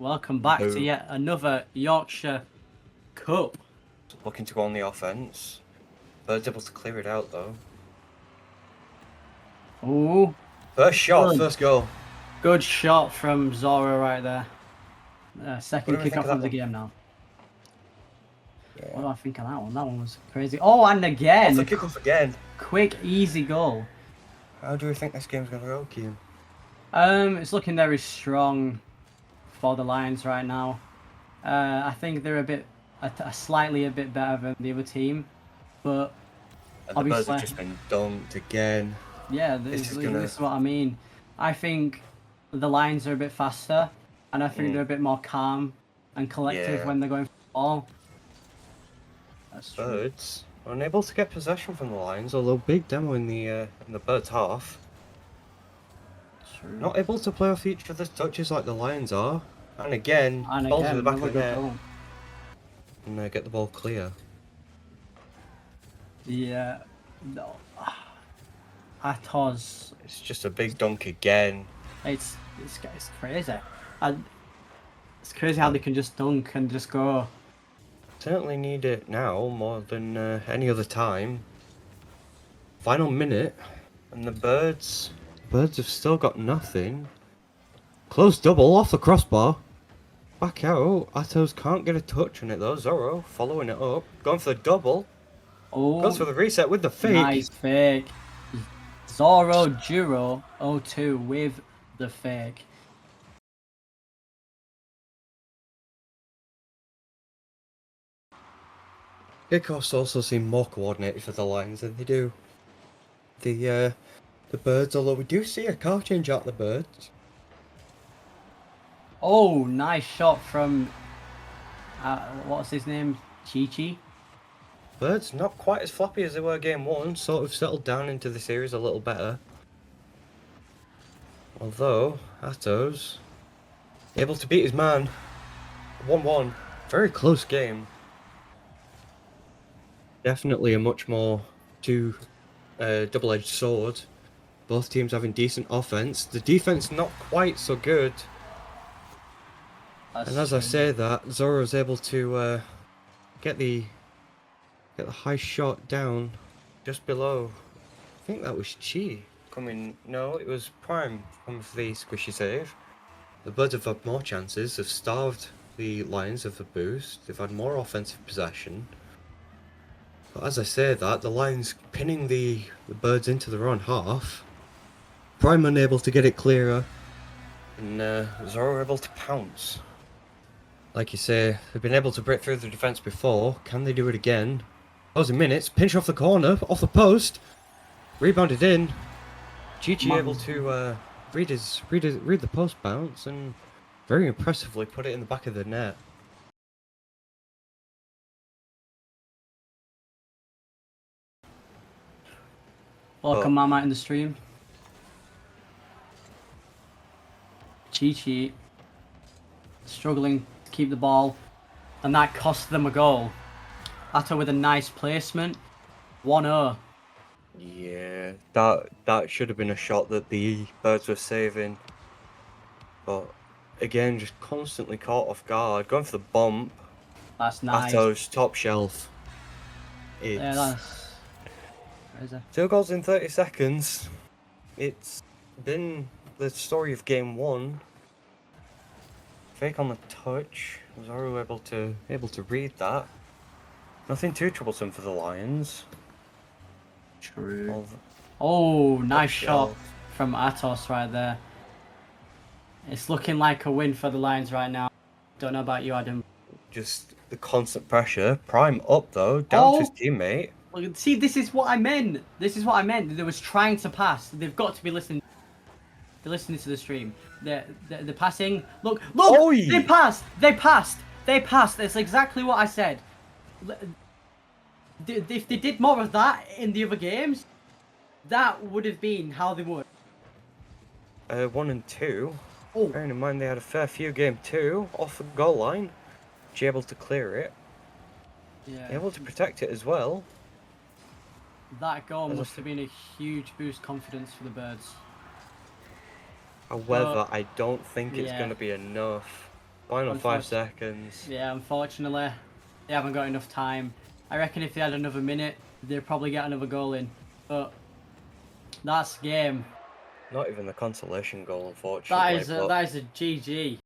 welcome back to Who? yet another Yorkshire Cup. Looking to go on the offense. Bird's able to clear it out though. Ooh, First shot, good. first goal. Good shot from Zora right there. Second What do we think kick-off of of the that game now. Yeah. What do I think of that one? That one was crazy. Oh, and Off again, the kick-off again. quick, easy goal. How do we think this game's gonna go, Keane? It's looking very strong for the Lions right now. I think they're slightly a bit better than the other team, but And the Birds have just been dumped again. yeah, this is what I mean. I think the Lions are a bit faster, and I think they're a bit more calm and collective when they're going for the ball. That's true. Birds unable to get possession from the Lions, although big demo in the Birds half. True. Not able to play off each other's touches like the Lions are. And again, balls in the back of the net. And get the ball clear. Yeah, no. Atos. It's just a big dunk again. It's crazy. It's crazy how they can just dunk and just go. Certainly need it now more than any other time. Final minute, and the Birds have still got nothing. Close double off the crossbar. Back out. Atos can't get a touch on it though. Zorro following it up, going for the double. Oh, goes for the reset with the fake. Nice fake. Zorro Duro 0-2 with the fake. Kickoffs also seem more coordinated for the Lions than they do the Birds, although we do see a car change out the Birds. Oh, nice shot from what's his name? Chi-Chi. Birds not quite as floppy as they were game one, sort of settled down into the series a little better. Although, Atos able to beat his man. 1-1. Very close game. Definitely a much more double-edged sword. Both teams having decent offense. The defense not quite so good. And as I say that, Zoro's able to get the high shot down just below. I think that was Chi coming. No, it was Prime coming for the squishy save. The Birds have had more chances. They've starved the Lions of the boost. They've had more offensive possession. But as I say that, the Lions pinning the Birds into their own half. Prime unable to get it clearer. And Zoro able to pounce. Like you say, they've been able to break through the defence before. Can they do it again? Closing minutes. Pinch off the corner, off the post. Rebounded in. Chi-Chi able to read the post bounce and very impressively put it in the back of the net. Welcome, Mama, in the stream. Chi-Chi struggling to keep the ball, and that cost them a goal. Ato with a nice placement. 1-0. Yeah, that should have been a shot that the Birds were saving. But again, just constantly caught off guard. Going for the bump. That's nice. Atos, top shelf. Yeah, that's crazy. 2 goals in 30 seconds. It's been the story of game one. Fake on the touch. Zoro able to read that. Nothing too troublesome for the Lions. True. Oh, nice shot from Atos right there. It's looking like a win for the Lions right now. Don't know about you, Adam. Just the constant pressure. Prime up though, down to his teammate. See, this is what I meant. This is what I meant. They was trying to pass. They've got to be listening. They're listening to the stream. They're passing. Look! Oh, They passed. They passed. They passed. That's exactly what I said. If they did more of that in the other games, that would have been how they would. 1 and 2. Oh. Bearing in mind they had a fair few game 2 off the goal line. She able to clear it. Yeah. Able to protect it as well. That goal must have been a huge boost confidence for the Birds. However, I don't think it's going to be enough. Final 5 seconds. Yeah, unfortunately, they haven't got enough time. I reckon if they had another minute, they'd probably get another goal in. But that's game. Not even the consolation goal, unfortunately. That is a GG.